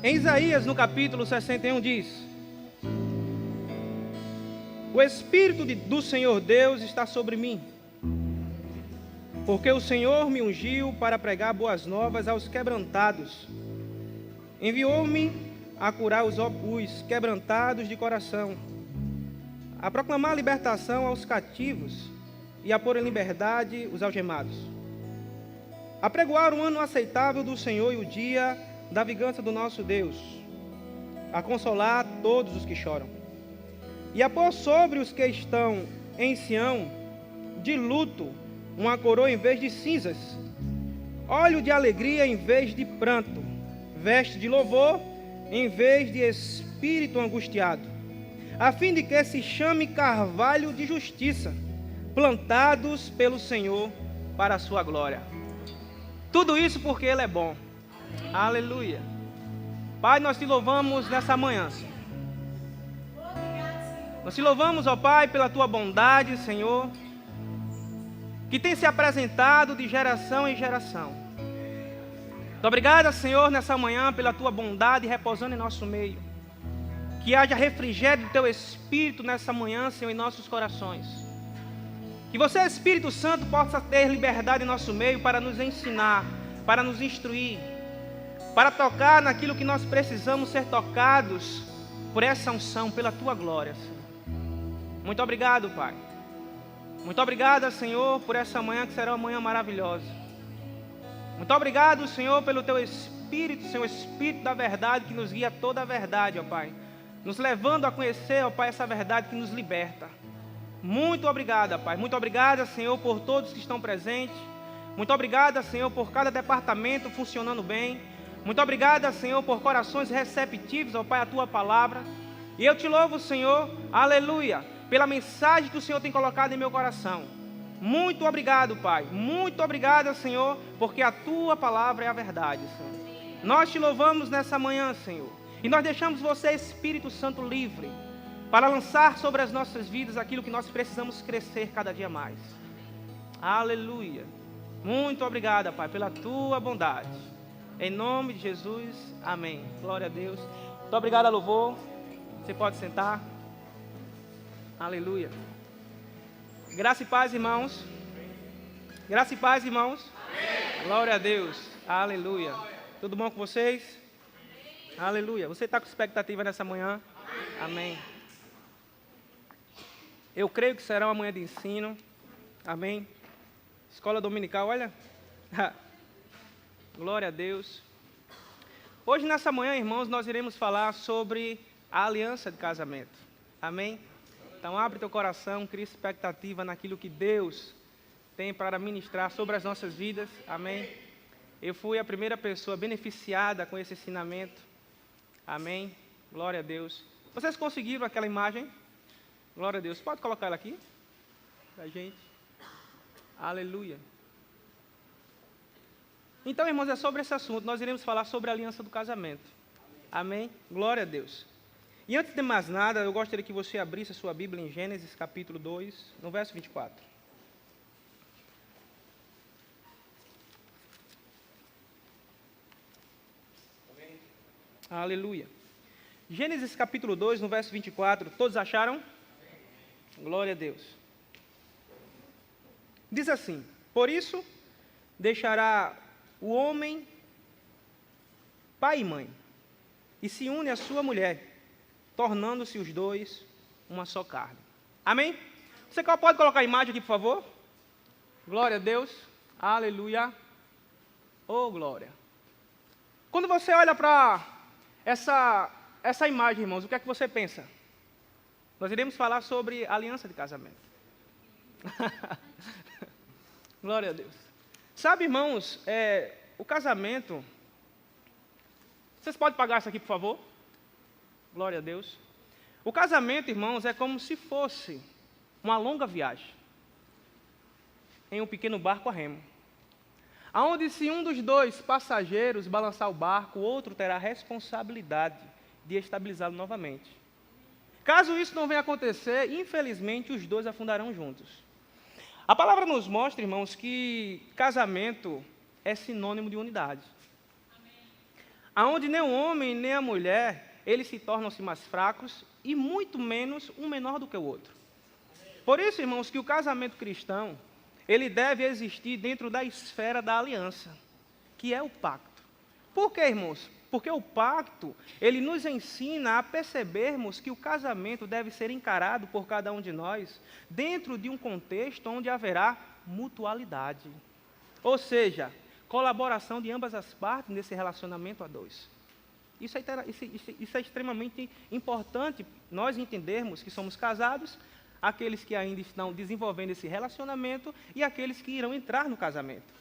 Em Isaías, no capítulo 61, diz: o Espírito do Senhor Deus está sobre mim, porque o Senhor me ungiu para pregar boas novas aos quebrantados. Enviou-me a curar os quebrantados de coração, a proclamar libertação aos cativos e a pôr em liberdade os algemados, a pregoar o ano aceitável do Senhor e o dia da vingança do nosso Deus, a consolar todos os que choram, e a pôr sobre os que estão em Sião de luto uma coroa em vez de cinzas, óleo de alegria em vez de pranto, veste de louvor em vez de espírito angustiado, a fim de que se chame carvalho de justiça, plantados pelo Senhor para a sua glória. Tudo isso porque Ele é bom. Aleluia. Pai, nós te louvamos nessa manhã, Senhor. Nós te louvamos, ó Pai, pela tua bondade, Senhor, que tem se apresentado de geração em geração. Muito obrigado, Senhor, nessa manhã, pela tua bondade repousando em nosso meio. Que haja refrigério do teu Espírito nessa manhã, Senhor, em nossos corações. Que você, Espírito Santo, possa ter liberdade em nosso meio para nos ensinar, para nos instruir, para tocar naquilo que nós precisamos ser tocados por essa unção, pela tua glória, Senhor. Muito obrigado, Pai. Muito obrigado, Senhor, por essa manhã que será uma manhã maravilhosa. Muito obrigado, Senhor, pelo teu Espírito, Senhor, Espírito da verdade que nos guia toda a verdade, ó Pai. Nos levando a conhecer, ó Pai, essa verdade que nos liberta. Muito obrigado, Pai. Muito obrigado, Senhor, por todos que estão presentes. Muito obrigado, Senhor, por cada departamento funcionando bem. Muito obrigado, Senhor, por corações receptivos, ó Pai, a tua palavra. E eu te louvo, Senhor, aleluia, pela mensagem que o Senhor tem colocado em meu coração. Muito obrigado, Pai. Muito obrigado, Senhor, porque a tua palavra é a verdade, Senhor. Nós te louvamos nessa manhã, Senhor. E nós deixamos você, Espírito Santo, livre para lançar sobre as nossas vidas aquilo que nós precisamos crescer cada dia mais. Aleluia. Muito obrigado, Pai, pela tua bondade. Em nome de Jesus, amém. Glória a Deus. Muito obrigado, louvor. Você pode sentar. Aleluia. Graça e paz, irmãos. Graça e paz, irmãos. Amém. Glória a Deus. Aleluia. Tudo bom com vocês? Amém. Aleluia. Você está com expectativa nessa manhã? Amém. Amém. Eu creio que será uma manhã de ensino. Amém. Escola dominical, olha. Glória a Deus. Hoje, nessa manhã, irmãos, nós iremos falar sobre a aliança de casamento. Amém. Então, abre teu coração, cria expectativa naquilo que Deus tem para ministrar sobre as nossas vidas. Amém. Eu fui a primeira pessoa beneficiada com esse ensinamento. Amém. Glória a Deus. Vocês conseguiram aquela imagem? Glória a Deus. Pode colocar ela aqui para a gente. Aleluia. Então, irmãos, é sobre esse assunto. Nós iremos falar sobre a aliança do casamento. Amém. Glória a Deus. E antes de mais nada, eu gostaria que você abrisse a sua Bíblia em Gênesis capítulo 2, no verso 24. Amém. Aleluia. Gênesis capítulo 2, no verso 24. Todos acharam? Amém. Glória a Deus. Diz assim: por isso, deixará o homem pai e mãe, e se une à sua mulher, tornando-se os dois uma só carne. Amém? Você pode colocar a imagem aqui, por favor? Glória a Deus. Aleluia. Oh, glória. Quando você olha para essa imagem, irmãos, o que é que você pensa? Nós iremos falar sobre aliança de casamento. Glória a Deus. Sabe, irmãos, o casamento... Vocês podem pagar isso aqui, por favor? Glória a Deus. O casamento, irmãos, é como se fosse uma longa viagem em um pequeno barco a remo, aonde se um dos dois passageiros balançar o barco, o outro terá a responsabilidade de estabilizá-lo novamente. Caso isso não venha acontecer, infelizmente os dois afundarão juntos. A palavra nos mostra, irmãos, que casamento é sinônimo de unidade. aonde nem o homem nem a mulher, eles se tornam-se mais fracos e muito menos um menor do que o outro. Por isso, irmãos, que o casamento cristão, ele deve existir dentro da esfera da aliança, que é o pacto. Por quê, irmãos? Porque o pacto, ele nos ensina a percebermos que o casamento deve ser encarado por cada um de nós dentro de um contexto onde haverá mutualidade. Ou seja, colaboração de ambas as partes nesse relacionamento a dois. Isso é extremamente importante nós entendermos que somos casados, aqueles que ainda estão desenvolvendo esse relacionamento e aqueles que irão entrar no casamento.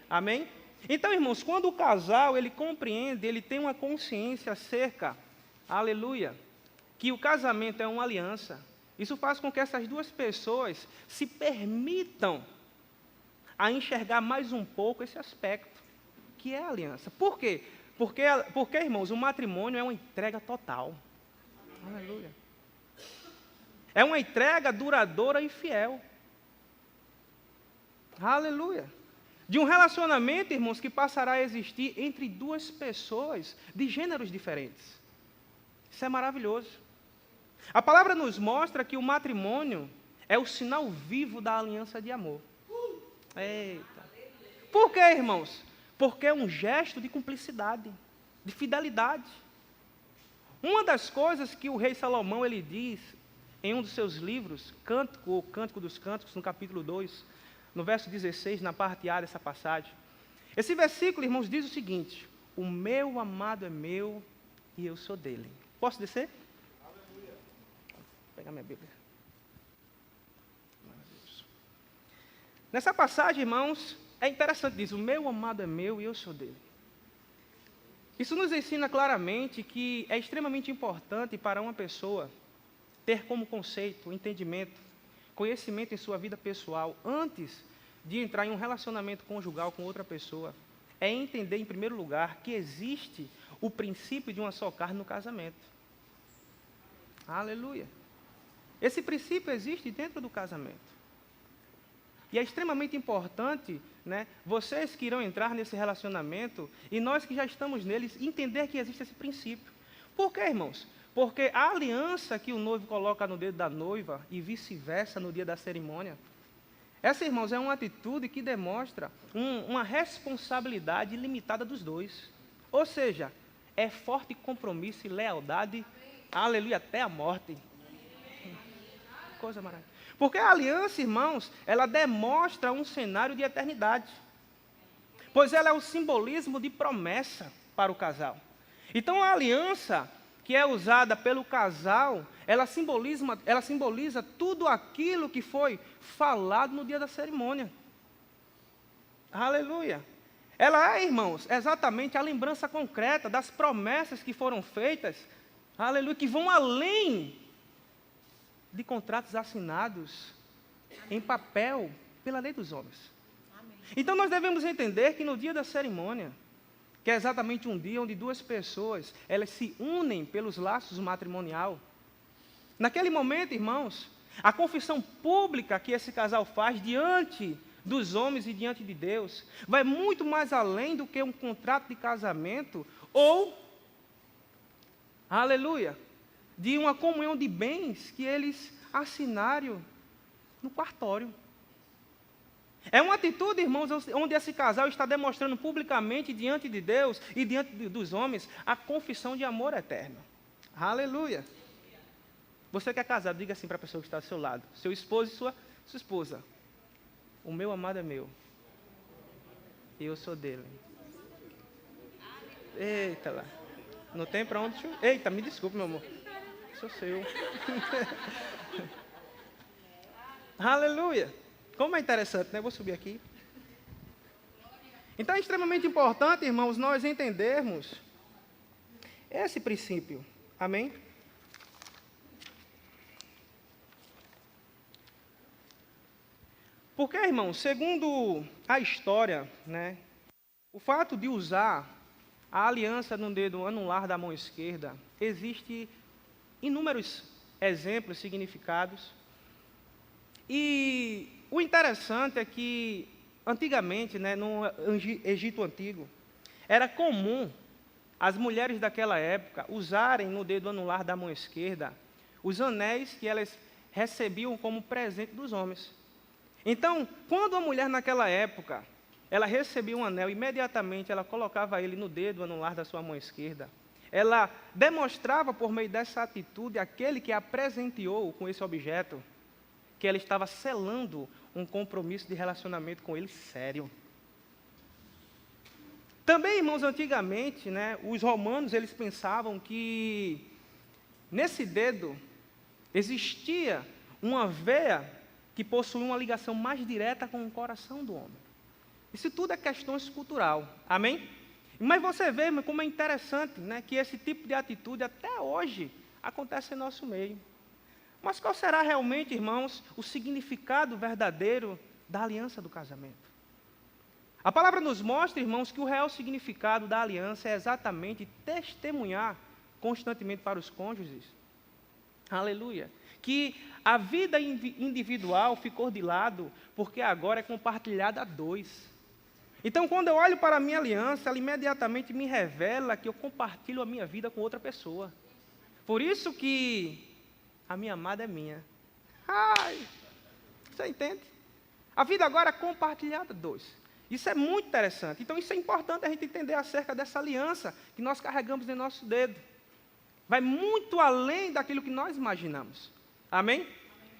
Amém? Então, irmãos, quando o casal, ele compreende, ele tem uma consciência acerca, aleluia, que o casamento é uma aliança, isso faz com que essas duas pessoas se permitam a enxergar mais um pouco esse aspecto, que é a aliança. Por quê? Porque, irmãos, o matrimônio é uma entrega total. Aleluia. É uma entrega duradoura e fiel. Aleluia. De um relacionamento, irmãos, que passará a existir entre duas pessoas de gêneros diferentes. Isso é maravilhoso. A palavra nos mostra que o matrimônio é o sinal vivo da aliança de amor. Eita. Por quê, irmãos? Porque é um gesto de cumplicidade, de fidelidade. Uma das coisas que o rei Salomão ele diz em um dos seus livros, Cântico dos Cânticos, no capítulo 2, no verso 16, na parte A dessa passagem. Esse versículo, irmãos, diz o seguinte: o meu amado é meu e eu sou dele. Posso descer? Aleluia. Vou pegar minha Bíblia. Nessa passagem, irmãos, é interessante, diz, o meu amado é meu e eu sou dele. Isso nos ensina claramente que é extremamente importante para uma pessoa ter como conceito, entendimento, conhecimento em sua vida pessoal, antes de entrar em um relacionamento conjugal com outra pessoa, é entender, em primeiro lugar, que existe o princípio de uma só carne no casamento. Aleluia. Esse princípio existe dentro do casamento. E é extremamente importante, né, vocês que irão entrar nesse relacionamento, e nós que já estamos neles, entender que existe esse princípio. Por quê, irmãos? Porque a aliança que o noivo coloca no dedo da noiva e vice-versa no dia da cerimônia, essa, irmãos, é uma atitude que demonstra uma responsabilidade ilimitada dos dois. Ou seja, é forte compromisso e lealdade, aleluia, até a morte. Coisa maravilhosa. Porque a aliança, irmãos, ela demonstra um cenário de eternidade. Pois ela é o simbolismo de promessa para o casal. Então a aliança que é usada pelo casal, ela simboliza tudo aquilo que foi falado no dia da cerimônia. Aleluia. Ela é, irmãos, exatamente a lembrança concreta das promessas que foram feitas, aleluia, que vão além de contratos assinados em papel pela lei dos homens. Amém. Então nós devemos entender que no dia da cerimônia, que é exatamente um dia onde duas pessoas, elas se unem pelos laços matrimonial, naquele momento, irmãos, a confissão pública que esse casal faz diante dos homens e diante de Deus, vai muito mais além do que um contrato de casamento ou, aleluia, de uma comunhão de bens que eles assinaram no cartório. É uma atitude, irmãos, onde esse casal está demonstrando publicamente diante de Deus e diante dos homens a confissão de amor eterno. Aleluia. Você que é casado, diga assim para a pessoa que está ao seu lado, seu esposo e sua esposa: o meu amado é meu e eu sou dele. Eita lá. Não tem para onde... Eita, me desculpe, meu amor. Sou seu. Aleluia. Como é interessante, né? Vou subir aqui. Então é extremamente importante, irmãos, nós entendermos esse princípio. Amém? Porque, irmãos, segundo a história, né, o fato de usar a aliança no dedo anular da mão esquerda, existe inúmeros exemplos, significados. E o interessante é que, antigamente, né, no Egito Antigo, era comum as mulheres daquela época usarem no dedo anular da mão esquerda os anéis que elas recebiam como presente dos homens. Então, quando a mulher naquela época, ela recebia um anel, imediatamente ela colocava ele no dedo anular da sua mão esquerda. Ela demonstrava por meio dessa atitude àquele que a presenteou com esse objeto, que ela estava selando um compromisso de relacionamento com ele sério. Também, irmãos, antigamente, os romanos, eles pensavam que nesse dedo existia uma veia que possuía uma ligação mais direta com o coração do homem. Isso tudo é questão cultural, amém? Mas você vê como é interessante, que esse tipo de atitude até hoje acontece em nosso meio. Mas qual será realmente, irmãos, o significado verdadeiro da aliança do casamento? A palavra nos mostra, irmãos, que o real significado da aliança é exatamente testemunhar constantemente para os cônjuges. Aleluia. Que a vida individual ficou de lado, porque agora é compartilhada a dois. Então, quando eu olho para a minha aliança, ela imediatamente me revela que eu compartilho a minha vida com outra pessoa. Por isso que a minha amada é minha. Ai, você entende? A vida agora é compartilhada a dois. Isso é muito interessante. Então, isso é importante a gente entender acerca dessa aliança que nós carregamos em nosso dedo. Vai muito além daquilo que nós imaginamos. Amém?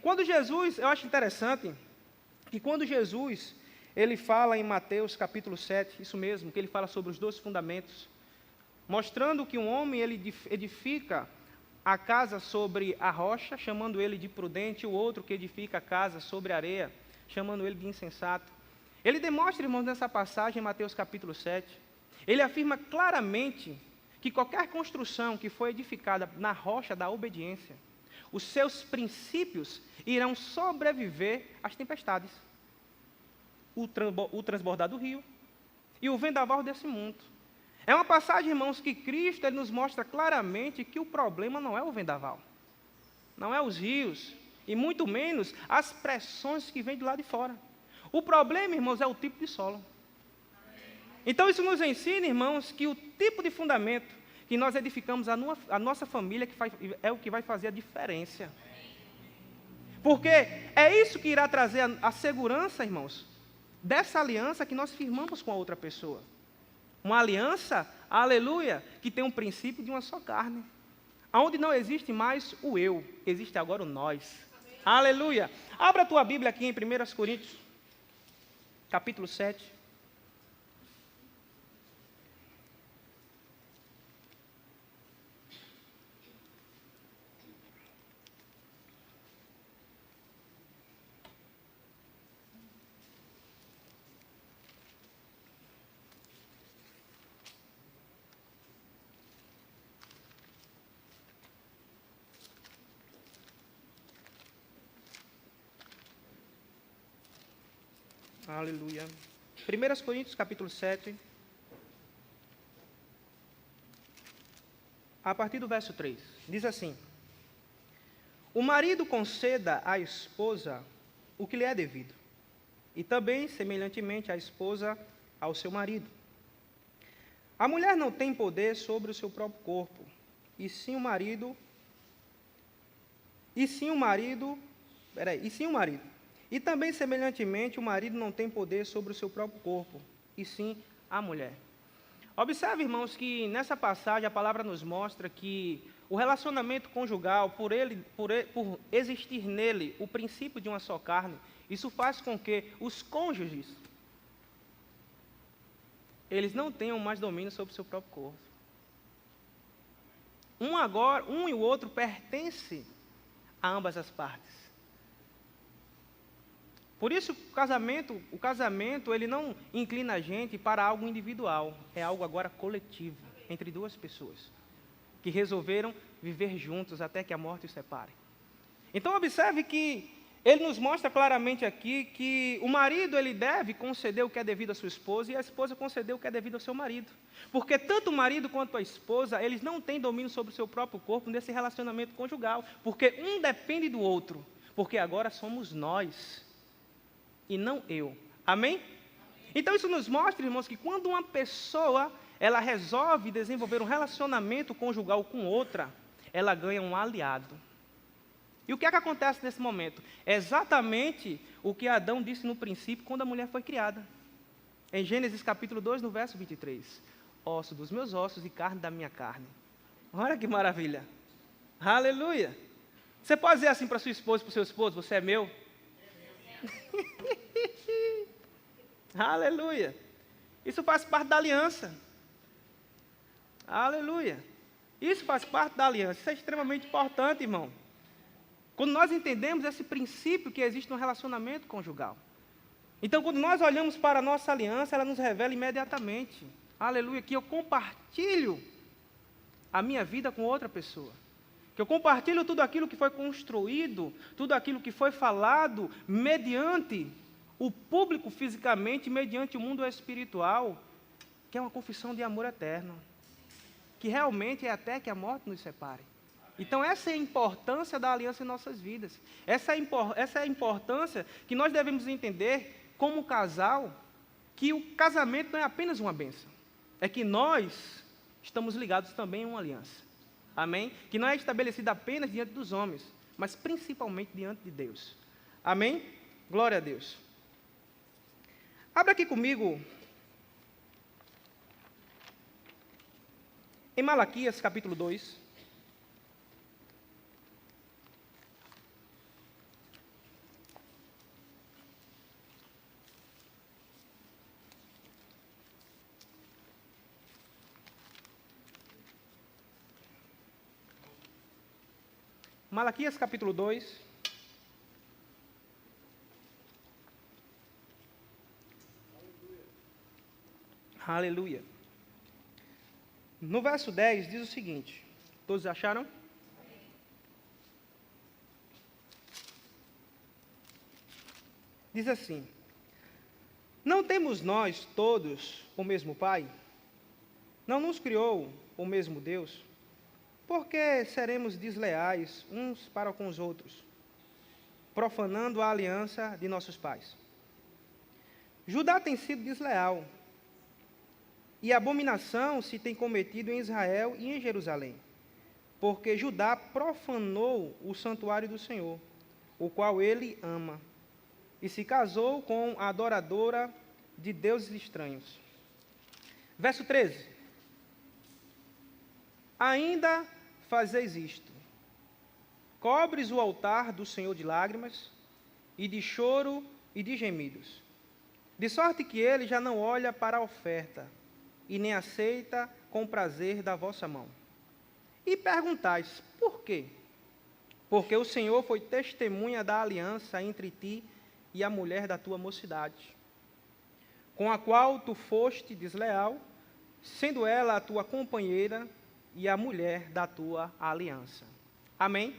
Quando Jesus, eu acho interessante, que quando Jesus, ele fala em Mateus capítulo 7, isso mesmo, que ele fala sobre os 2 fundamentos, mostrando que um homem, ele edifica a casa sobre a rocha, chamando ele de prudente, e o outro que edifica a casa sobre a areia, chamando ele de insensato. Ele demonstra, irmãos, nessa passagem, em Mateus capítulo 7, ele afirma claramente que qualquer construção que foi edificada na rocha da obediência, os seus princípios irão sobreviver às tempestades, o transbordar do rio e o vendaval desse mundo. É uma passagem, irmãos, que Cristo ele nos mostra claramente que o problema não é o vendaval, não é os rios, e muito menos as pressões que vêm do lado de fora. O problema, irmãos, é o tipo de solo. Então, isso nos ensina, irmãos, que o tipo de fundamento que nós edificamos a nossa família é o que vai fazer a diferença. Porque é isso que irá trazer a segurança, irmãos, dessa aliança que nós firmamos com a outra pessoa. Uma aliança, aleluia, que tem um princípio de uma só carne. Onde não existe mais o eu, existe agora o nós. Amém. Aleluia. Abra a tua Bíblia aqui em 1 Coríntios, capítulo 7. Aleluia. 1 Coríntios, capítulo 7. A partir do verso 3. Diz assim: o marido conceda à esposa o que lhe é devido, e também, semelhantemente, a esposa ao seu marido. A mulher não tem poder sobre o seu próprio corpo, e sim o marido. E também, semelhantemente, o marido não tem poder sobre o seu próprio corpo, e sim a mulher. Observe, irmãos, que nessa passagem a palavra nos mostra que o relacionamento conjugal, por existir nele o princípio de uma só carne, isso faz com que os cônjuges, eles não tenham mais domínio sobre o seu próprio corpo. Um e o outro pertencem a ambas as partes. Por isso, o casamento, ele não inclina a gente para algo individual, é algo agora coletivo, entre duas pessoas, que resolveram viver juntos até que a morte os separe. Então, observe que ele nos mostra claramente aqui que o marido, ele deve conceder o que é devido à sua esposa, e a esposa conceder o que é devido ao seu marido. Porque tanto o marido quanto a esposa, eles não têm domínio sobre o seu próprio corpo nesse relacionamento conjugal, porque um depende do outro, porque agora somos nós, e não eu. Amém? Então isso nos mostra, irmãos, que quando uma pessoa, ela resolve desenvolver um relacionamento conjugal com outra, ela ganha um aliado. E o que é que acontece nesse momento? É exatamente o que Adão disse no princípio, quando a mulher foi criada. Em Gênesis capítulo 2, no verso 23. Osso dos meus ossos e carne da minha carne. Olha que maravilha. Aleluia. Você pode dizer assim para sua esposa, para o seu esposo, você é meu? Aleluia. Isso faz parte da aliança. Aleluia. Isso faz parte da aliança. Isso é extremamente importante, irmão. Quando nós entendemos esse princípio que existe no relacionamento conjugal. Então, quando nós olhamos para a nossa aliança, ela nos revela imediatamente, aleluia, que eu compartilho a minha vida com outra pessoa. Que eu compartilho tudo aquilo que foi construído, tudo aquilo que foi falado, mediante o público fisicamente, mediante o mundo espiritual, que é uma confissão de amor eterno. Que realmente é até que a morte nos separe. Então, essa é a importância da aliança em nossas vidas. Essa é a importância que nós devemos entender como casal, que o casamento não é apenas uma bênção. É que nós estamos ligados também a uma aliança. Amém? Que não é estabelecida apenas diante dos homens, mas principalmente diante de Deus. Amém? Glória a Deus. Abra aqui comigo em Malaquias capítulo 2. Malaquias capítulo 2. Aleluia. No verso 10 diz o seguinte. Todos acharam? Diz assim: não temos nós todos o mesmo Pai? Não nos criou o mesmo Deus? Por que seremos desleais uns para com os outros, profanando a aliança de nossos pais? Judá tem sido desleal, e abominação se tem cometido em Israel e em Jerusalém, porque Judá profanou o santuário do Senhor, o qual ele ama, e se casou com a adoradora de deuses estranhos. Verso 13. Ainda fazeis isto: cobres o altar do Senhor de lágrimas, e de choro e de gemidos, de sorte que ele já não olha para a oferta, e nem aceita com prazer da vossa mão. E perguntais: por quê? Porque o Senhor foi testemunha da aliança entre ti e a mulher da tua mocidade, com a qual tu foste desleal, sendo ela a tua companheira e a mulher da tua aliança. Amém?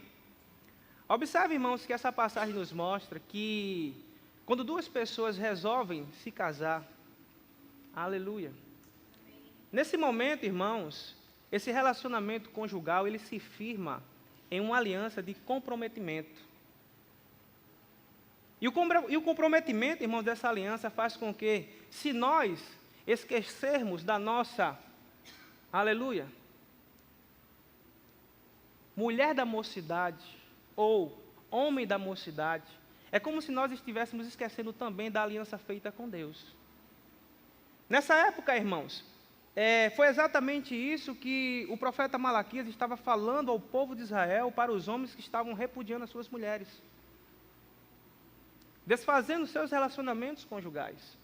Observe, irmãos, que essa passagem nos mostra que quando duas pessoas resolvem se casar, aleluia, nesse momento, irmãos, esse relacionamento conjugal, ele se firma em uma aliança de comprometimento. E o comprometimento, irmãos, dessa aliança faz com que, se nós esquecermos da nossa, aleluia, mulher da mocidade, ou homem da mocidade, é como se nós estivéssemos esquecendo também da aliança feita com Deus. Nessa época, irmãos, foi exatamente isso que o profeta Malaquias estava falando ao povo de Israel, para os homens que estavam repudiando as suas mulheres, desfazendo seus relacionamentos conjugais.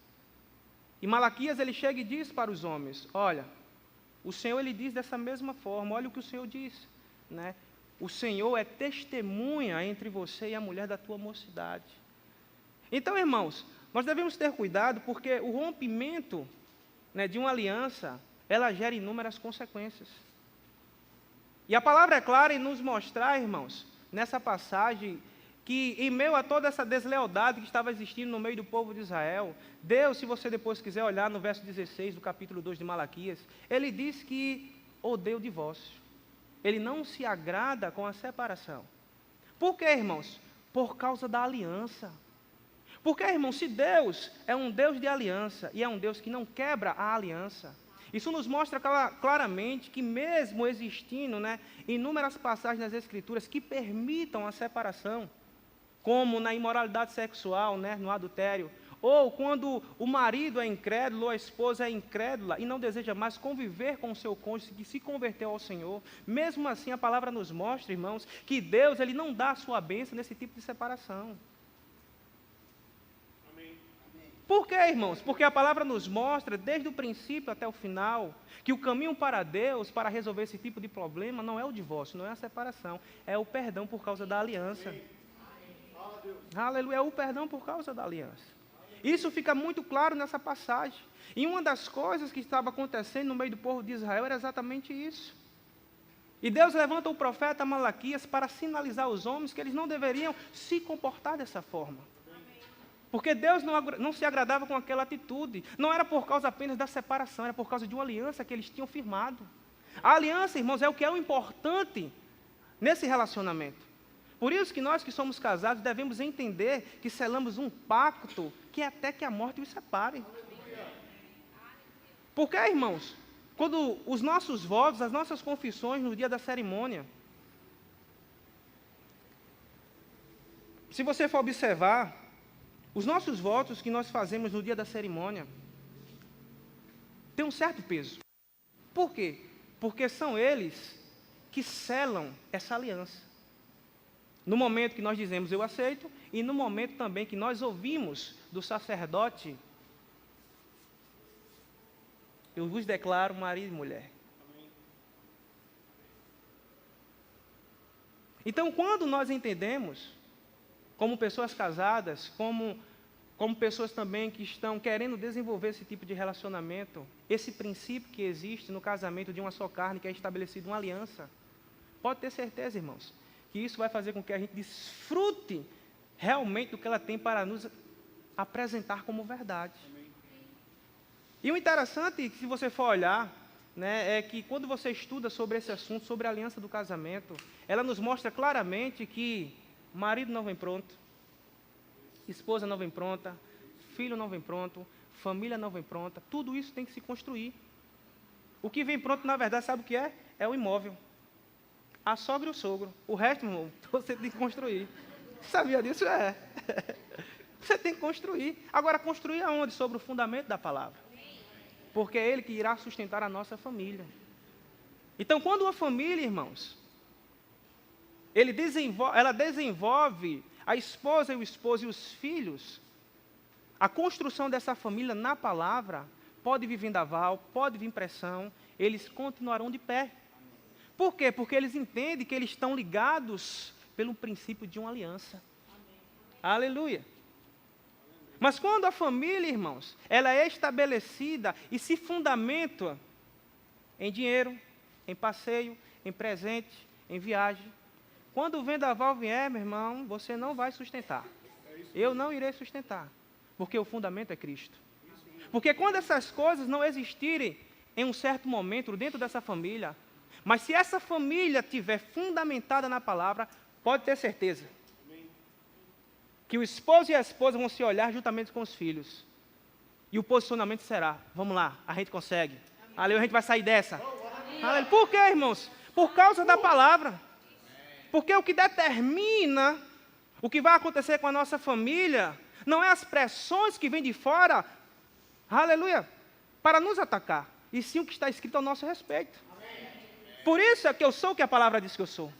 E Malaquias, ele chega e diz para os homens: olha, o Senhor, ele diz dessa mesma forma, olha o que o Senhor diz, né? O Senhor é testemunha entre você e a mulher da tua mocidade. Então, irmãos, nós devemos ter cuidado, porque o rompimento, né, de uma aliança, ela gera inúmeras consequências. E a palavra é clara em nos mostrar, irmãos, nessa passagem, que em meio a toda essa deslealdade que estava existindo no meio do povo de Israel, Deus, se você depois quiser olhar no verso 16 do capítulo 2 de Malaquias, ele diz que odeia o divórcio. Ele não se agrada com a separação. Por quê, irmãos? Por causa da aliança. Porque, irmãos, se Deus é um Deus de aliança, e é um Deus que não quebra a aliança, Isso nos mostra claramente que mesmo existindo, né, inúmeras passagens nas Escrituras que permitam a separação, como na imoralidade sexual, né, no adultério, ou quando o marido é incrédulo ou a esposa é incrédula e não deseja mais conviver com o seu cônjuge que se converteu ao Senhor, mesmo assim a palavra nos mostra, irmãos, que Deus ele não dá a sua bênção nesse tipo de separação. Por quê, irmãos? Porque a palavra nos mostra, desde o princípio até o final, que o caminho para Deus, para resolver esse tipo de problema, não é o divórcio, não é a separação, é o perdão por causa da aliança. Aleluia, é o perdão por causa da aliança. Isso fica muito claro nessa passagem. E uma das coisas que estava acontecendo no meio do povo de Israel era exatamente isso. E Deus levanta o profeta Malaquias para sinalizar aos homens que eles não deveriam se comportar dessa forma. Porque Deus não se agradava com aquela atitude. Não era por causa apenas da separação, era por causa de uma aliança que eles tinham firmado. A aliança, irmãos, é o que é o importante nesse relacionamento. Por isso que nós que somos casados devemos entender que selamos um pacto que é até que a morte os separe. Porque, irmãos, quando os nossos votos, as nossas confissões no dia da cerimônia, se você for observar, os nossos votos que nós fazemos no dia da cerimônia têm um certo peso. Por quê? Porque são eles que selam essa aliança. No momento que nós dizemos eu aceito, e no momento também que nós ouvimos do sacerdote, eu vos declaro marido e mulher. Então, quando nós entendemos, como pessoas casadas, como pessoas também que estão querendo desenvolver esse tipo de relacionamento, esse princípio que existe no casamento de uma só carne, que é estabelecido uma aliança, pode ter certeza, irmãos, que isso vai fazer com que a gente desfrute realmente do que ela tem para nos apresentar como verdade. E o interessante, se você for olhar, né, é que quando você estuda sobre esse assunto, sobre a aliança do casamento, ela nos mostra claramente que marido não vem pronto, esposa não vem pronta, filho não vem pronto, família não vem pronta, tudo isso tem que se construir. O que vem pronto, na verdade, sabe o que é? É o imóvel. A sogra e o sogro. O resto, irmão, você tem que construir. Sabia disso? É. Você tem que construir. Agora, construir aonde? Sobre o fundamento da palavra. Porque é ele que irá sustentar a nossa família. Então, quando uma família, irmãos, ela desenvolve a esposa e o esposo e os filhos, a construção dessa família na palavra, pode vir vendaval, pode vir pressão, eles continuarão de pé. Por quê? Porque eles entendem que eles estão ligados pelo princípio de uma aliança. Amém. Aleluia. Mas quando a família, irmãos, ela é estabelecida e se fundamenta em dinheiro, em passeio, em presente, em viagem, quando o vendaval vier, meu irmão, você não vai sustentar. Eu não irei sustentar, porque o fundamento é Cristo. Porque quando essas coisas não existirem em um certo momento dentro dessa família, mas se essa família estiver fundamentada na palavra, pode ter certeza que o esposo e a esposa vão se olhar juntamente com os filhos. E o posicionamento será, vamos lá, a gente consegue. Aleluia, a gente vai sair dessa. Aleluia. Por quê, irmãos? Por causa da palavra. Porque o que determina o que vai acontecer com a nossa família não é as pressões que vêm de fora, aleluia, para nos atacar, e sim o que está escrito ao nosso respeito. Por isso é que eu sou o que a palavra diz que eu sou.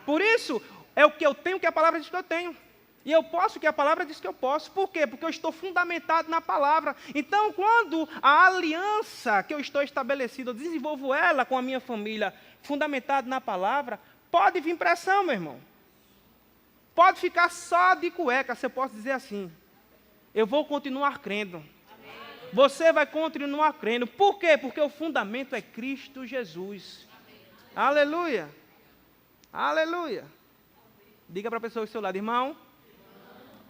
Por isso é o que eu tenho que a palavra diz que eu tenho. E eu posso o que a palavra diz que eu posso. Por quê? Porque eu estou fundamentado na palavra. Então, quando a aliança que eu estou estabelecido, eu desenvolvo ela com a minha família, fundamentado na palavra, pode vir pressão, meu irmão. Pode ficar só de cueca, se eu posso dizer assim. Eu vou continuar crendo. Você vai continuar crendo. Por quê? Porque o fundamento é Cristo Jesus. Aleluia. Aleluia. Diga para a pessoa do seu lado, irmão,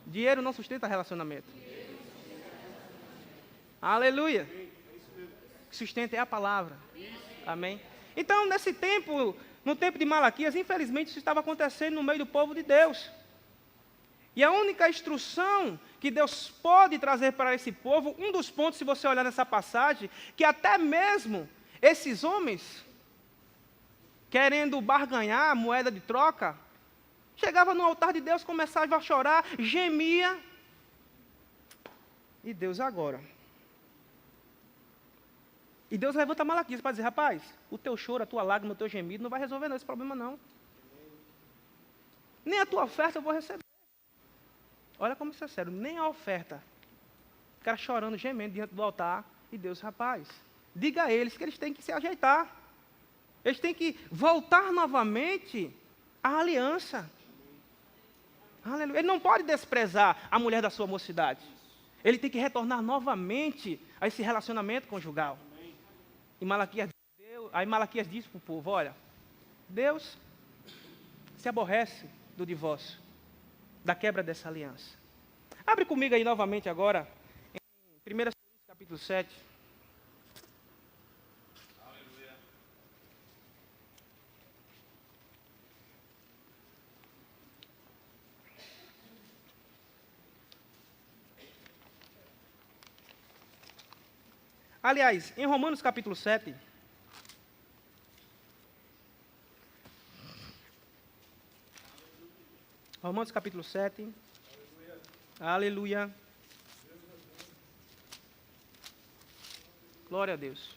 dinheiro não sustenta relacionamento. Aleluia. O que sustenta é a palavra. Amém. Então, nesse tempo, no tempo de Malaquias, infelizmente, isso estava acontecendo no meio do povo de Deus. E a única instrução que Deus pode trazer para esse povo, um dos pontos, se você olhar nessa passagem, que até mesmo esses homens, querendo barganhar a moeda de troca, chegava no altar de Deus, começava a chorar, gemia. E Deus agora. E Deus levanta Malaquias para dizer, rapaz, o teu choro, a tua lágrima, o teu gemido não vai resolver esse problema não. Nem a tua oferta eu vou receber. Olha como isso é sério, nem a oferta. O cara chorando, gemendo diante do altar. E Deus, rapaz, diga a eles que eles têm que se ajeitar. Eles têm que voltar novamente à aliança. Aleluia. Ele não pode desprezar a mulher da sua mocidade. Ele tem que retornar novamente a esse relacionamento conjugal. E Malaquias diz para o povo, olha, Deus se aborrece do divórcio, da quebra dessa aliança. Abre comigo aí novamente agora, em 1 Coríntios capítulo 7. Aleluia. Aliás, em Romanos capítulo 7, Romanos capítulo 7. Aleluia. Glória a Deus.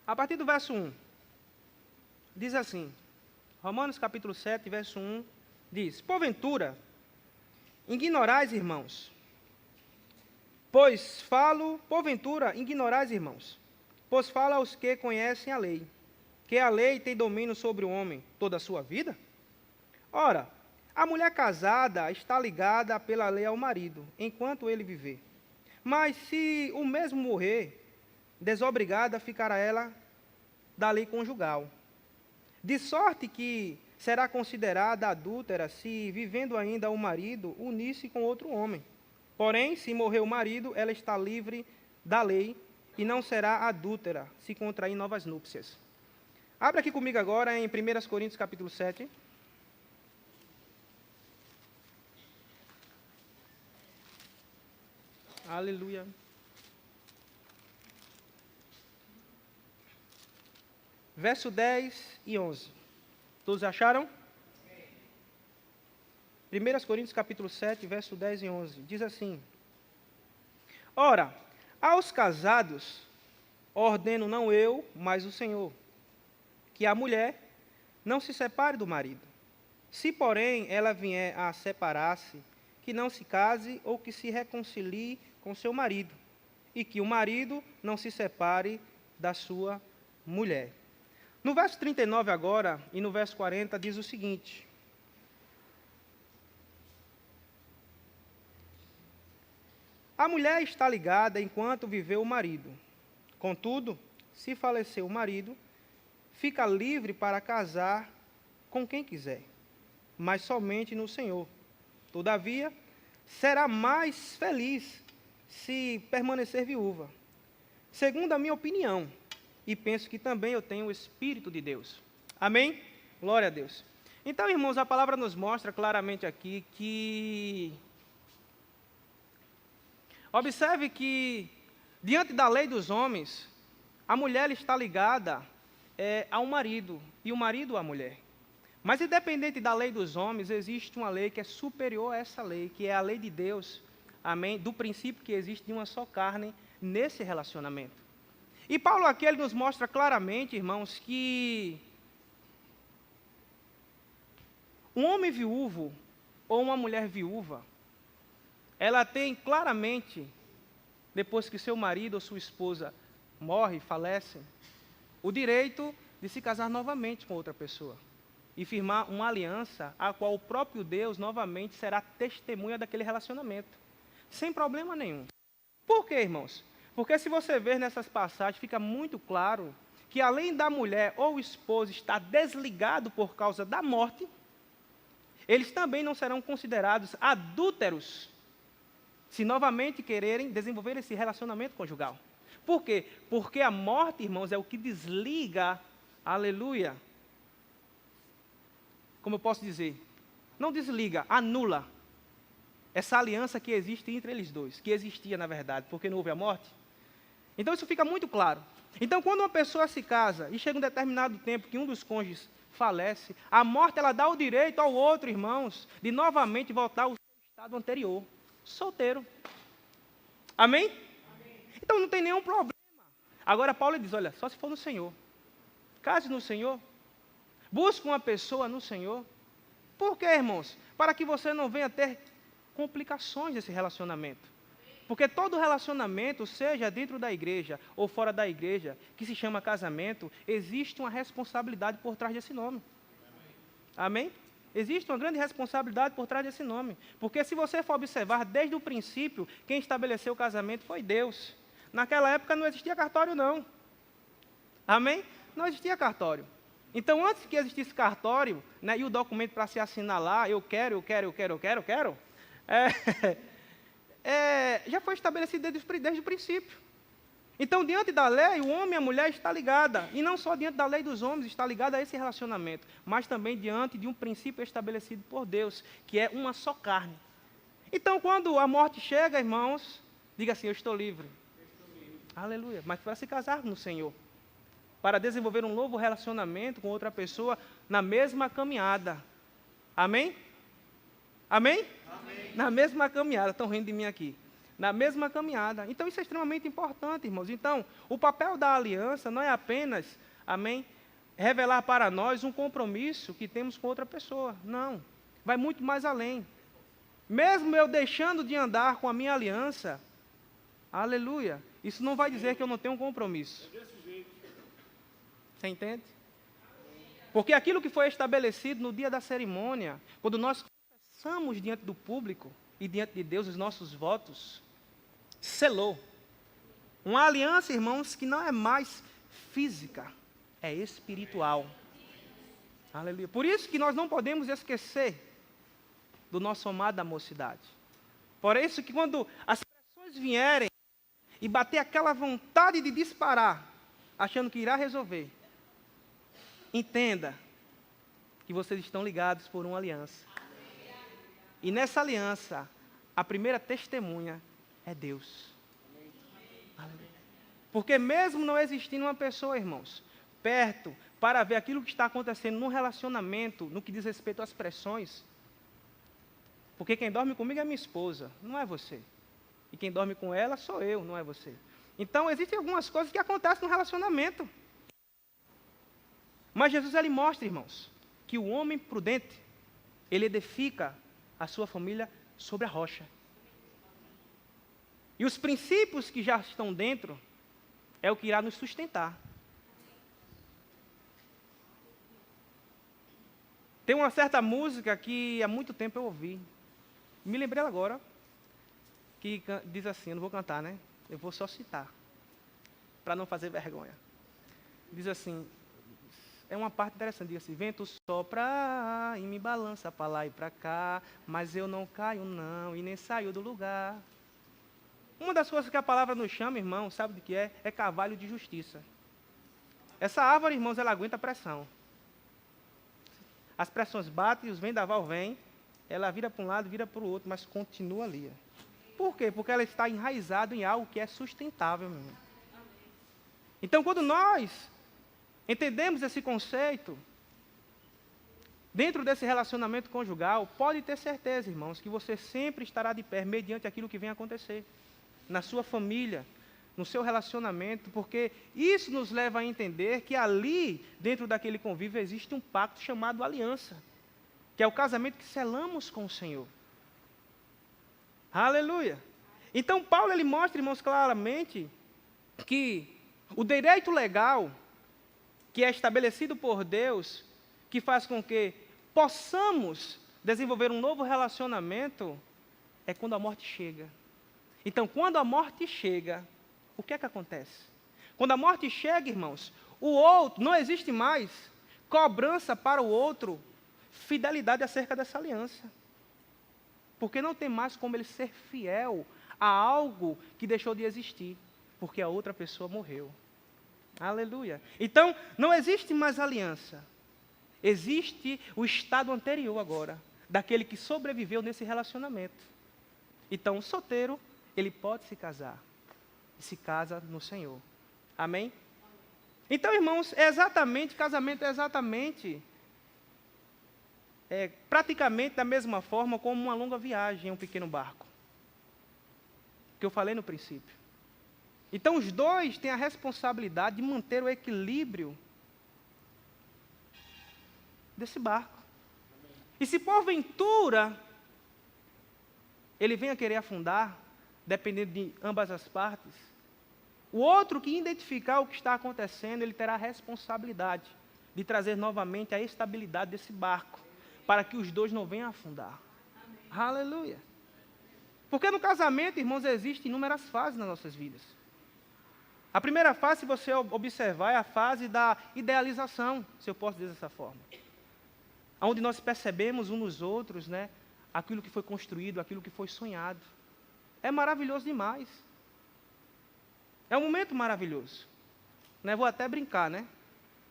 A partir do verso 1, diz assim, Romanos capítulo 7, verso 1, diz, porventura, ignorais, irmãos, pois falo aos que conhecem a lei, que a lei tem domínio sobre o homem toda a sua vida? Ora, a mulher casada está ligada pela lei ao marido, enquanto ele viver. Mas se o mesmo morrer, desobrigada ficará ela da lei conjugal. De sorte que será considerada adúltera se, vivendo ainda o marido, unir-se com outro homem. Porém, se morrer o marido, ela está livre da lei e não será adúltera se contrair novas núpcias. Abra aqui comigo agora em 1 Coríntios capítulo 7. Aleluia. Verso 10 e 11. Todos acharam? 1 Coríntios capítulo 7, verso 10 e 11. Diz assim, ora, aos casados, ordeno não eu, mas o Senhor, que a mulher não se separe do marido. Se, porém, ela vier a separar-se, que não se case ou que se reconcilie com seu marido, e que o marido não se separe da sua mulher. No verso 39 agora, e no verso 40, diz o seguinte, a mulher está ligada enquanto viveu o marido. Contudo, se falecer o marido, fica livre para casar com quem quiser, mas somente no Senhor. Todavia, será mais feliz se permanecer viúva, segundo a minha opinião, e penso que também eu tenho o Espírito de Deus. Amém? Glória a Deus. Então, irmãos, a palavra nos mostra claramente aqui que... Observe que, diante da lei dos homens, a mulher está ligada ao marido, e o marido à mulher. Mas, independente da lei dos homens, existe uma lei que é superior a essa lei, que é a lei de Deus, amém? Do princípio que existe de uma só carne nesse relacionamento. E Paulo aqui ele nos mostra claramente, irmãos, que um homem viúvo ou uma mulher viúva, ela tem claramente, depois que seu marido ou sua esposa morre, falece, o direito de se casar novamente com outra pessoa e firmar uma aliança a qual o próprio Deus novamente será testemunha daquele relacionamento, sem problema nenhum. Por quê, irmãos? Porque se você ver nessas passagens, fica muito claro que além da mulher ou esposo estar desligado por causa da morte, eles também não serão considerados adúlteros se novamente quererem desenvolver esse relacionamento conjugal. Por quê? Porque a morte, irmãos, é o que desliga, aleluia. Como eu posso dizer? Não desliga, anula essa aliança que existe entre eles dois, que existia na verdade, porque não houve a morte. Então isso fica muito claro. Então quando uma pessoa se casa e chega um determinado tempo que um dos cônjuges falece, a morte ela dá o direito ao outro, irmãos, de novamente voltar ao seu estado anterior, solteiro. Amém? Então não tem nenhum problema. Agora Paulo diz, olha, só se for no Senhor. Case no Senhor. Busque uma pessoa no Senhor. Por quê, irmãos? Para que você não venha ter complicações nesse relacionamento. Porque todo relacionamento, seja dentro da igreja ou fora da igreja, que se chama casamento, existe uma responsabilidade por trás desse nome. Amém? Existe uma grande responsabilidade por trás desse nome. Porque se você for observar, desde o princípio, quem estabeleceu o casamento foi Deus. Naquela época não existia cartório, não. Amém? Não existia cartório. Então, antes que existisse cartório, né, e o documento para se assinar lá, eu quero, já foi estabelecido desde o princípio. Então, diante da lei, o homem e a mulher estão ligados. E não só diante da lei dos homens está ligado a esse relacionamento, mas também diante de um princípio estabelecido por Deus, que é uma só carne. Então, quando a morte chega, irmãos, diga assim, eu estou livre. Aleluia. Mas para se casar no Senhor, para desenvolver um novo relacionamento com outra pessoa na mesma caminhada. Amém? Amém? Amém. Na mesma caminhada, estão rindo de mim aqui. Na mesma caminhada. Então isso é extremamente importante, irmãos. Então, o papel da aliança não é apenas, amém, revelar para nós um compromisso que temos com outra pessoa. Não. Vai muito mais além. Mesmo eu deixando de andar com a minha aliança, aleluia, isso não vai dizer que eu não tenho um compromisso. Você entende? Porque aquilo que foi estabelecido no dia da cerimônia, quando nós confessamos diante do público e diante de Deus os nossos votos, selou. Uma aliança, irmãos, que não é mais física, é espiritual. Aleluia. Por isso que nós não podemos esquecer do nosso amado da mocidade. Por isso que quando as pressões vierem e bater aquela vontade de disparar, achando que irá resolver, entenda que vocês estão ligados por uma aliança. E nessa aliança, a primeira testemunha é Deus. Porque mesmo não existindo uma pessoa, irmãos, perto, para ver aquilo que está acontecendo no relacionamento, no que diz respeito às pressões, porque quem dorme comigo é minha esposa, não é você. E quem dorme com ela sou eu, não é você. Então, existem algumas coisas que acontecem no relacionamento. Mas Jesus, ele mostra, irmãos, que o homem prudente, ele edifica a sua família sobre a rocha. E os princípios que já estão dentro, é o que irá nos sustentar. Tem uma certa música que há muito tempo eu ouvi. Me lembrei agora, que diz assim, eu não vou cantar, né? Eu vou só citar, para não fazer vergonha. Diz assim, é uma parte interessante, diz assim, vento sopra e me balança para lá e para cá, mas eu não caio não, e nem saio do lugar. Uma das coisas que a palavra nos chama, irmão, sabe de que é? É cavalo de justiça. Essa árvore, irmãos, ela aguenta pressão. As pressões batem, os vendaval vêm, ela vira para um lado, vira para o outro, mas continua ali. Por quê? Porque ela está enraizada em algo que é sustentável, meu irmão. Então, quando nós entendemos esse conceito, dentro desse relacionamento conjugal, pode ter certeza, irmãos, que você sempre estará de pé, mediante aquilo que vem acontecer, na sua família, no seu relacionamento, porque isso nos leva a entender que ali, dentro daquele convívio, existe um pacto chamado aliança, que é o casamento que selamos com o Senhor. Aleluia! Então, Paulo, ele mostra, irmãos, claramente, que o direito legal, que é estabelecido por Deus, que faz com que possamos desenvolver um novo relacionamento, é quando a morte chega. Então, quando a morte chega, o que é que acontece? Quando a morte chega, irmãos, o outro, não existe mais cobrança para o outro, fidelidade acerca dessa aliança. Porque não tem mais como ele ser fiel a algo que deixou de existir. porque a outra pessoa morreu. Aleluia. Então, não existe mais aliança. Existe o estado anterior agora, daquele que sobreviveu nesse relacionamento. Então, o solteiro, ele pode se casar. E se casa no Senhor. Amém? Então, irmãos, casamento é exatamente, praticamente da mesma forma como uma longa viagem em um pequeno barco. Que eu falei no princípio. Então, os dois têm a responsabilidade de manter o equilíbrio desse barco. E se porventura ele venha querer afundar, dependendo de ambas as partes, o outro que identificar o que está acontecendo, ele terá a responsabilidade de trazer novamente a estabilidade desse barco, para que os dois não venham afundar. Amém. Aleluia. Porque no casamento, irmãos, existem inúmeras fases nas nossas vidas. A primeira fase, se você observar, é a fase da idealização, se eu posso dizer dessa forma. Onde nós percebemos uns nos outros, né, aquilo que foi construído, aquilo que foi sonhado. É maravilhoso demais. É um momento maravilhoso. Né? Vou até brincar, né?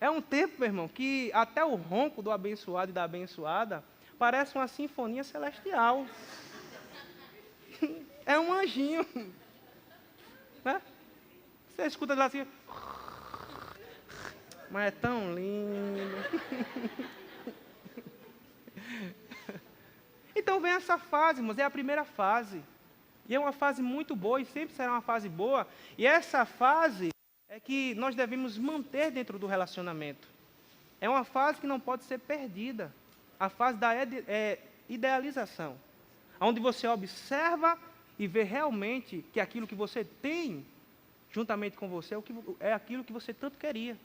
É um tempo, meu irmão, que até o ronco do abençoado e da abençoada parece uma sinfonia celestial. É um anjinho. Né? Você escuta lá assim, mas é tão lindo. Então vem essa fase, irmãos, é a primeira fase. E é uma fase muito boa, e sempre será uma fase boa. E essa fase é que nós devemos manter dentro do relacionamento. É uma fase que não pode ser perdida. A fase da idealização. Onde você observa e vê realmente que aquilo que você tem juntamente com você é aquilo que você tanto queria.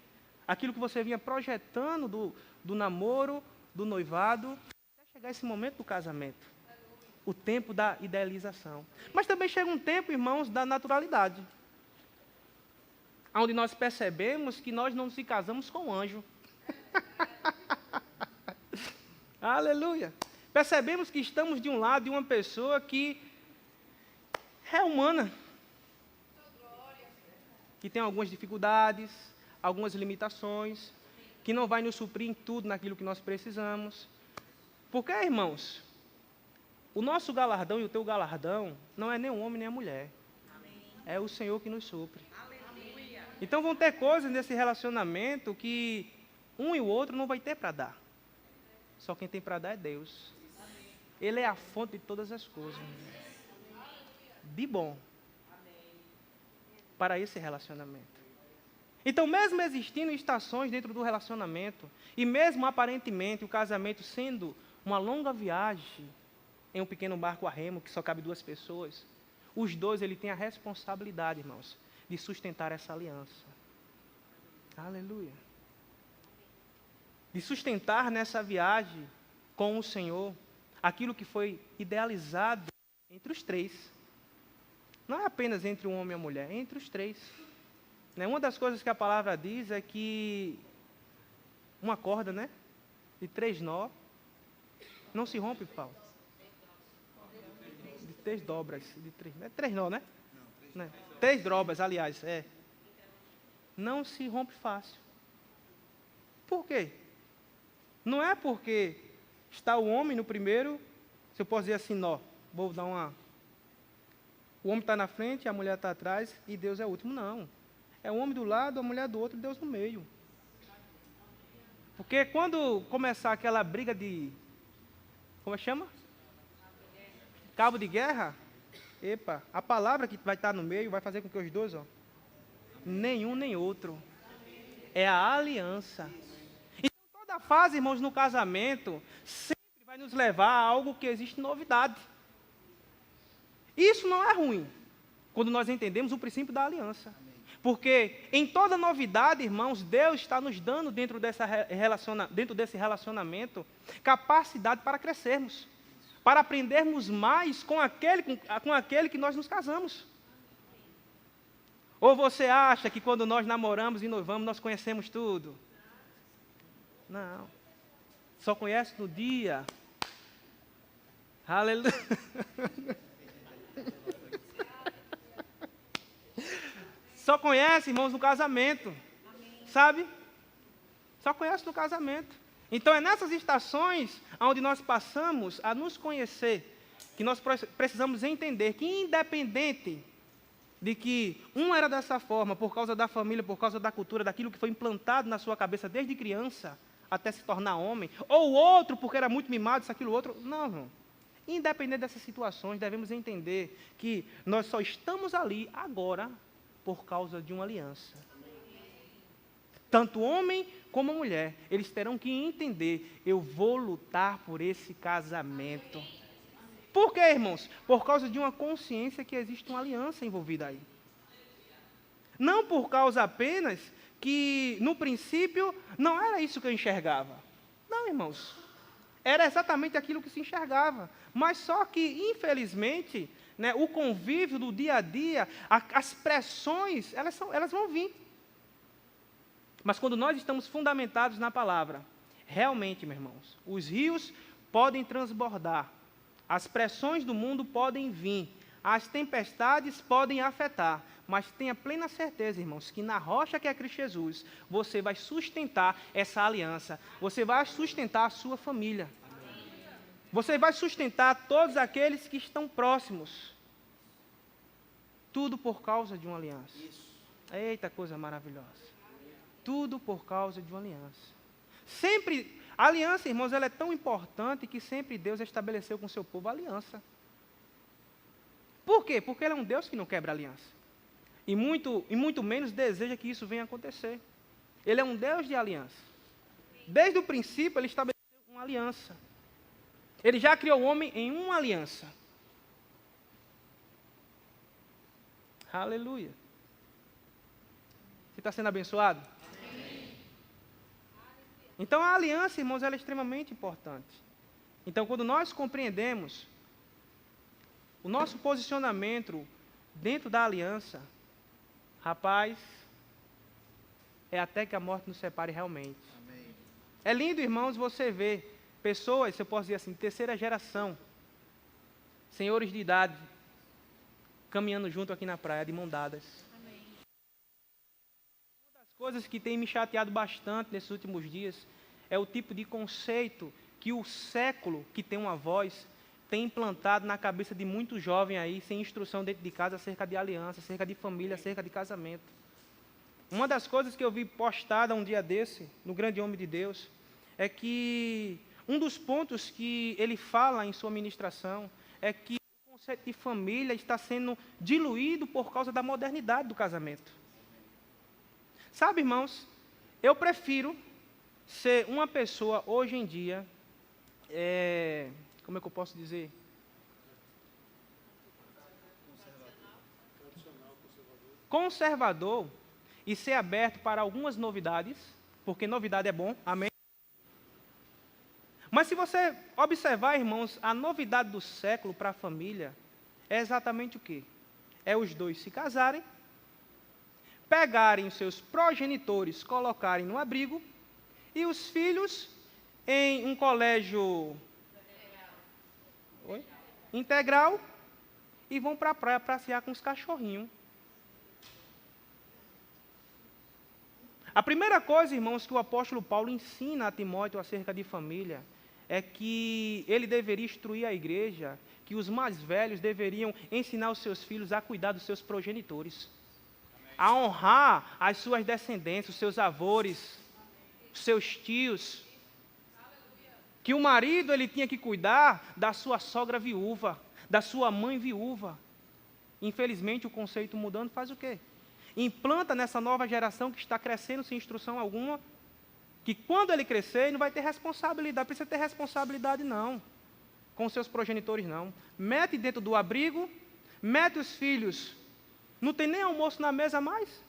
Aquilo que você vinha projetando do namoro, do noivado, até chegar esse momento do casamento. O tempo da idealização. Mas também chega um tempo, irmãos, da naturalidade. Onde nós percebemos que nós não nos casamos com um anjo. Aleluia. Percebemos que estamos de um lado de uma pessoa que é humana. Que tem algumas dificuldades, algumas limitações, que não vai nos suprir em tudo naquilo que nós precisamos. Porque, irmãos, o nosso galardão e o teu galardão não é nem um homem nem a mulher. Amém. É o Senhor que nos supre. Aleluia. Então vão ter coisas nesse relacionamento que um e o outro não vai ter para dar. Só quem tem para dar é Deus. Amém. Ele é a fonte de todas as coisas. De bom. Para esse relacionamento. Então, mesmo existindo estações dentro do relacionamento, e mesmo aparentemente o casamento sendo uma longa viagem em um pequeno barco a remo, que só cabe 2 pessoas, os dois, ele tem a responsabilidade, irmãos, de sustentar essa aliança. Aleluia. De sustentar nessa viagem com o Senhor aquilo que foi idealizado entre os 3. Não é apenas entre um homem e a mulher, é entre os 3. Uma das coisas que a palavra diz é que uma corda, né, de 3 nós, não se rompe, Paulo. De 3 dobras, de 3, não é 3 nós, né? Não, 3 dobras, aliás, não se rompe fácil. Por quê? Não é porque está o homem no primeiro, se eu posso dizer assim, nó, vou dar uma... O homem está na frente, a mulher está atrás e Deus é o último. Não. É o homem do lado, a mulher do outro e Deus no meio. Porque quando começar aquela briga de... Como é que chama? Cabo de guerra. Epa, a palavra que vai estar no meio vai fazer com que os dois, nenhum nem outro. É a aliança. Então toda fase, irmãos, no casamento, sempre vai nos levar a algo que existe novidade. Isso não é ruim, quando nós entendemos o princípio da aliança. Porque em toda novidade, irmãos, Deus está nos dando dentro desse relacionamento capacidade para crescermos, para aprendermos mais com aquele que nós nos casamos. Ou você acha que quando nós namoramos e noivamos, nós conhecemos tudo? Não. Só conhece no dia. Aleluia. só conhece, irmãos, no casamento. Sabe? Só conhece no casamento. Então é nessas estações onde nós passamos a nos conhecer, que nós precisamos entender que independente de que um era dessa forma, por causa da família, por causa da cultura, daquilo que foi implantado na sua cabeça desde criança, até se tornar homem, ou o outro porque era muito mimado, isso, aquilo, outro, não, irmão. Independente dessas situações, devemos entender que nós só estamos ali agora por causa de uma aliança. Tanto homem como mulher, eles terão que entender, eu vou lutar por esse casamento. Por quê, irmãos? Por causa de uma consciência que existe uma aliança envolvida aí. Não por causa apenas que, no princípio, não era isso que eu enxergava. Não, irmãos. Era exatamente aquilo que se enxergava. Mas só que, infelizmente, né, o convívio do dia a dia, as pressões, elas vão vir. Mas quando nós estamos fundamentados na palavra, realmente, meus irmãos, os rios podem transbordar, as pressões do mundo podem vir, as tempestades podem afetar, mas tenha plena certeza, irmãos, que na rocha que é Cristo Jesus, você vai sustentar essa aliança, você vai sustentar a sua família, você vai sustentar todos aqueles que estão próximos, tudo por causa de uma aliança. Eita, coisa maravilhosa. Tudo por causa de uma aliança. Sempre, a aliança, irmãos, ela é tão importante que sempre Deus estabeleceu com o seu povo a aliança. Por quê? Porque Ele é um Deus que não quebra aliança. E muito menos deseja que isso venha a acontecer. Ele é um Deus de aliança. Desde o princípio, Ele estabeleceu uma aliança. Ele já criou o homem em uma aliança. Aleluia. Você está sendo abençoado? Então, a aliança, irmãos, ela é extremamente importante. Então, quando nós compreendemos o nosso posicionamento dentro da aliança, rapaz, é até que a morte nos separe realmente. Amém. É lindo, irmãos, você ver pessoas, se eu posso dizer assim, terceira geração, senhores de idade, caminhando junto aqui na praia, de mão dadas. Coisas que tem me chateado bastante nesses últimos dias é o tipo de conceito que o século, que tem uma voz, tem implantado na cabeça de muitos jovens aí, sem instrução dentro de casa, acerca de aliança, acerca de família, acerca de casamento. Uma das coisas que eu vi postada um dia desse, no Grande Homem de Deus, é que um dos pontos que ele fala em sua ministração é que o conceito de família está sendo diluído por causa da modernidade do casamento. Sabe, irmãos, eu prefiro ser uma pessoa, hoje em dia, como é que eu posso dizer? Conservador e ser aberto para algumas novidades, porque novidade é bom, amém? Mas se você observar, irmãos, a novidade do século para a família é exatamente o quê? É os dois se casarem, pegarem os seus progenitores, colocarem no abrigo, e os filhos em um colégio integral, e vão para a praia passear com os cachorrinhos. A primeira coisa, irmãos, que o apóstolo Paulo ensina a Timóteo acerca de família, é que ele deveria instruir a igreja, que os mais velhos deveriam ensinar os seus filhos a cuidar dos seus progenitores, a honrar as suas descendências, os seus avós, os seus tios. Que o marido ele tinha que cuidar da sua sogra viúva, da sua mãe viúva. Infelizmente, o conceito mudando faz o quê? Implanta nessa nova geração que está crescendo sem instrução alguma, que quando ele crescer, ele não vai ter responsabilidade. Precisa ter responsabilidade não, com seus progenitores não. Mete dentro do abrigo, mete os filhos. Não tem nem almoço na mesa mais.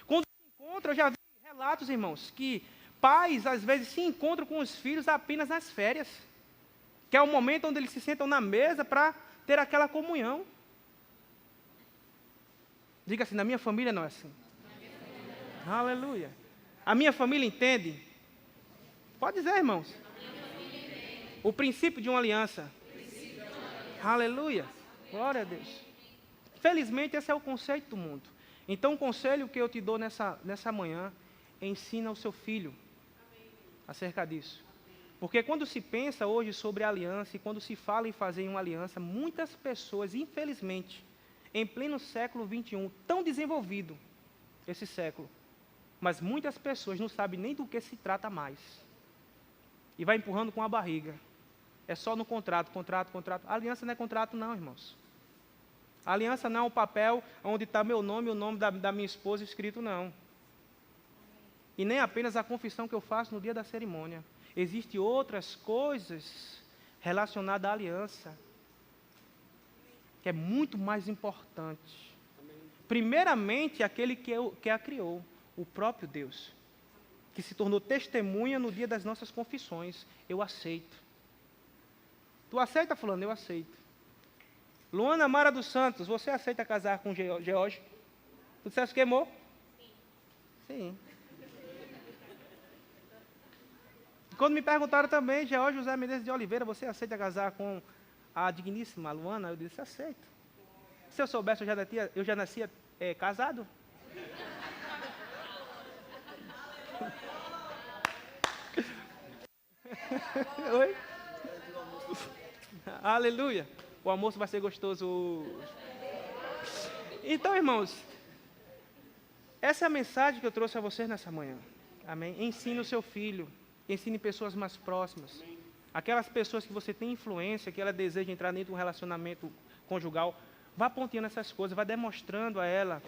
Quando se encontra, eu já vi relatos, irmãos, que pais, às vezes, se encontram com os filhos apenas nas férias. Que é o momento onde eles se sentam na mesa para ter aquela comunhão. Diga assim, na minha família não é assim. Aleluia. A minha família entende? Pode dizer, irmãos. O princípio de uma aliança. Aleluia. Glória a Deus. Felizmente, esse é o conceito do mundo. Então, o conselho que eu te dou nessa manhã, ensina o seu filho acerca disso. Porque quando se pensa hoje sobre aliança e quando se fala em fazer uma aliança, muitas pessoas, infelizmente, em pleno século XXI, tão desenvolvido esse século, mas muitas pessoas não sabem nem do que se trata mais. E vai empurrando com a barriga. É só no contrato. A aliança não é contrato não, irmãos. A aliança não é um papel onde está meu nome e o nome da minha esposa escrito, não. E nem apenas a confissão que eu faço no dia da cerimônia. Existem outras coisas relacionadas à aliança, que é muito mais importante. Primeiramente, aquele que a criou, o próprio Deus, que se tornou testemunha no dia das nossas confissões. Eu aceito. Tu aceita, fulano? Eu aceito. Luana Mara dos Santos, você aceita casar com George? Tu disseste que amor? Sim. Quando me perguntaram também, George José Menezes de Oliveira, você aceita casar com a digníssima Luana? Eu disse, aceito. Se eu soubesse, eu já nascia casado. Oi? Aleluia. O almoço vai ser gostoso. Então, irmãos, essa é a mensagem que eu trouxe a vocês nessa manhã. Amém? Ensine o seu filho. Ensine pessoas mais próximas. Aquelas pessoas que você tem influência, que ela deseja entrar dentro de um relacionamento conjugal, vá pontuando essas coisas, vá demonstrando a ela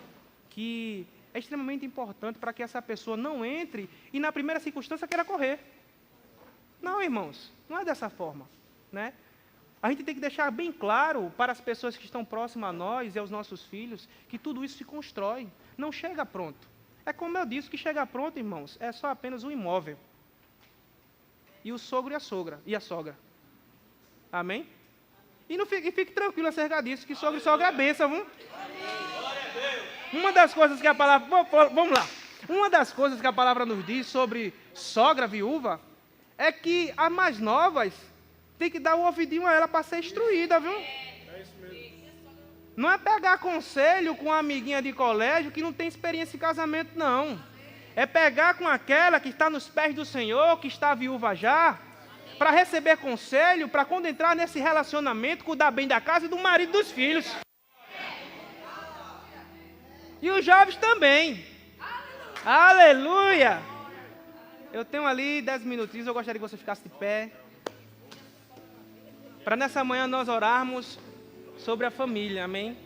que é extremamente importante para que essa pessoa não entre e na primeira circunstância queira correr. Não, irmãos, não é dessa forma, né? A gente tem que deixar bem claro para as pessoas que estão próximas a nós e aos nossos filhos que tudo isso se constrói, não chega pronto. É como eu disse, que chega pronto, irmãos, é só apenas um imóvel. E o sogro e a sogra. Amém? E fique tranquilo acerca disso, que sogro e sogra é bênção, viu? Uma das coisas que a palavra... Vamos lá. Uma das coisas que a palavra nos diz sobre sogra viúva é que as mais novas tem que dar o ouvidinho a ela para ser instruída, viu? É isso mesmo. Não é pegar conselho com uma amiguinha de colégio que não tem experiência em casamento, não. É pegar com aquela que está nos pés do Senhor, que está viúva já, para receber conselho, para quando entrar nesse relacionamento, cuidar bem da casa e do marido e dos filhos. E os jovens também. Aleluia! Eu tenho ali 10 minutinhos, eu gostaria que você ficasse de pé. Para nessa manhã nós orarmos sobre a família, amém?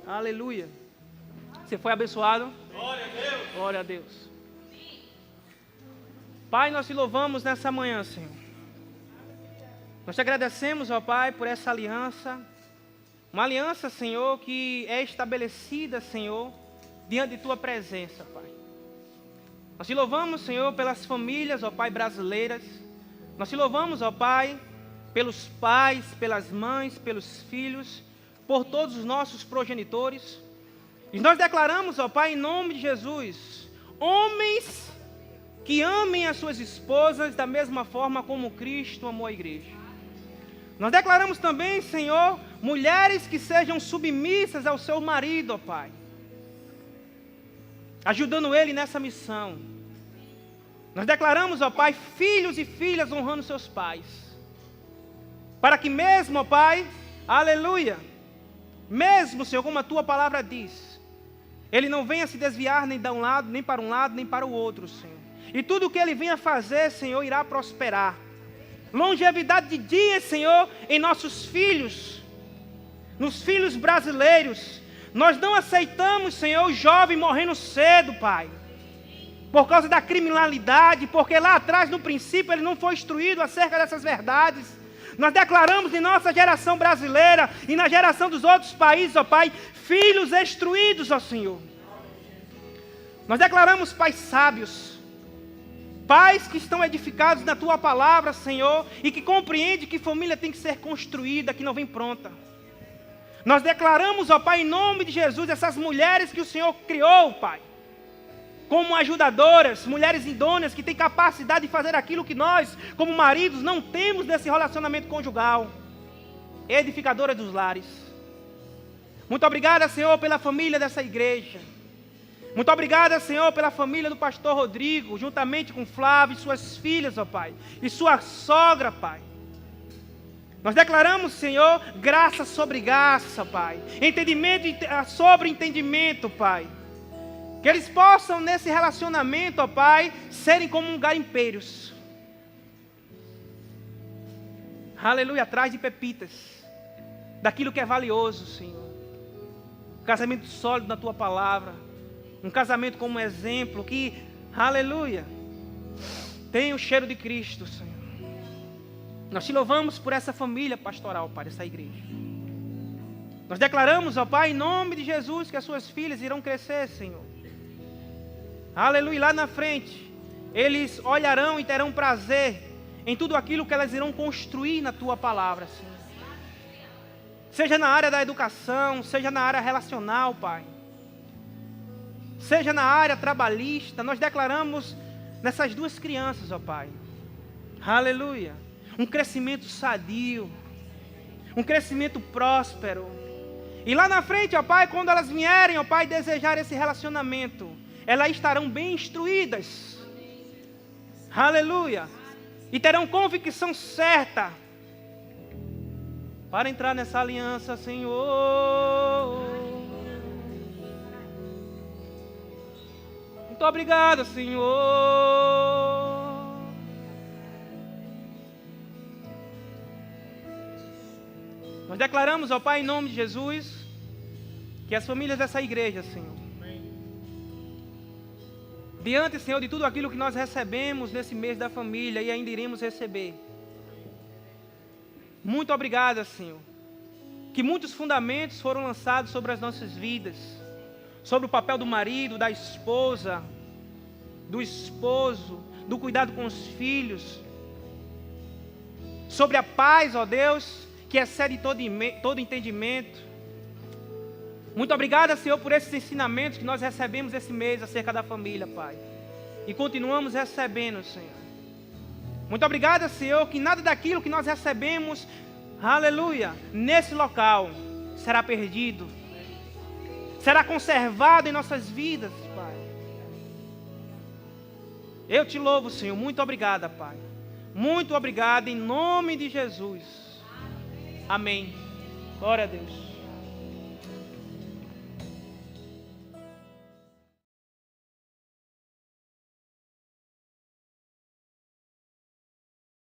Aleluia! Você foi abençoado? Glória a Deus! Glória a Deus! Pai, nós te louvamos nessa manhã, Senhor. Nós te agradecemos, ó Pai, por essa aliança. Uma aliança, Senhor, que é estabelecida, Senhor, diante de Tua presença, Pai. Nós te louvamos, Senhor, pelas famílias, ó Pai, brasileiras. Nós te louvamos, ó Pai, pelos pais, pelas mães, pelos filhos, por todos os nossos progenitores. E nós declaramos, ó Pai, em nome de Jesus, homens que amem as suas esposas da mesma forma como Cristo amou a igreja. Nós declaramos também, Senhor, mulheres que sejam submissas ao seu marido, ó Pai, ajudando ele nessa missão. Nós declaramos, ó Pai, filhos e filhas honrando seus pais, para que mesmo, ó Pai, aleluia, mesmo, Senhor, como a Tua palavra diz, ele não venha se desviar nem de um lado, nem para um lado, nem para o outro, Senhor. E tudo o que ele venha fazer, Senhor, irá prosperar. Longevidade de dias, Senhor, em nossos filhos, nos filhos brasileiros. Nós não aceitamos, Senhor, o jovem morrendo cedo, Pai, por causa da criminalidade, porque lá atrás, no princípio, ele não foi instruído acerca dessas verdades. Nós declaramos em nossa geração brasileira e na geração dos outros países, ó Pai, filhos instruídos, ó Senhor. Nós declaramos pais sábios, pais que estão edificados na Tua palavra, Senhor, e que compreendem que família tem que ser construída, que não vem pronta. Nós declaramos, ó Pai, em nome de Jesus, essas mulheres que o Senhor criou, Pai, como ajudadoras, mulheres idôneas que têm capacidade de fazer aquilo que nós, como maridos, não temos nesse relacionamento conjugal, edificadoras dos lares. Muito obrigado, Senhor, pela família dessa igreja. Muito obrigado, Senhor, pela família do pastor Rodrigo, juntamente com Flávio e suas filhas, ó Pai, e sua sogra, Pai. Nós declaramos, Senhor, graça sobre graça, Pai. Entendimento sobre entendimento, Pai. Que eles possam, nesse relacionamento, ó Pai, serem como um garimpeiros. Aleluia, atrás de pepitas. Daquilo que é valioso, Senhor. Um casamento sólido na Tua palavra. Um casamento como exemplo que, aleluia, tem o cheiro de Cristo, Senhor. Nós te louvamos por essa família pastoral, Pai, essa igreja. Nós declaramos, ó Pai, em nome de Jesus, que as suas filhas irão crescer, Senhor. Aleluia, lá na frente, eles olharão e terão prazer em tudo aquilo que elas irão construir na Tua palavra, Senhor. Seja na área da educação, seja na área relacional, Pai. Seja na área trabalhista, nós declaramos nessas duas crianças, ó Pai. Aleluia. Um crescimento sadio. Um crescimento próspero. E lá na frente, ó Pai, quando elas vierem, ó Pai, desejar esse relacionamento, elas estarão bem instruídas. Aleluia. E terão convicção certa para entrar nessa aliança, Senhor. Muito obrigado, Senhor. Nós declaramos, ó Pai, em nome de Jesus, que as famílias dessa igreja, Senhor, diante, Senhor, de tudo aquilo que nós recebemos nesse mês da família e ainda iremos receber. Muito obrigado, Senhor, que muitos fundamentos foram lançados sobre as nossas vidas. Sobre o papel do marido, da esposa, do esposo, do cuidado com os filhos. Sobre a paz, ó Deus, que excede todo entendimento. Muito obrigado, Senhor, por esses ensinamentos que nós recebemos esse mês acerca da família, Pai. E continuamos recebendo, Senhor. Muito obrigado, Senhor, que nada daquilo que nós recebemos, aleluia, nesse local será perdido. Será conservado em nossas vidas, Pai. Eu te louvo, Senhor. Muito obrigada, Pai. Muito obrigado em nome de Jesus. Amém. Glória a Deus.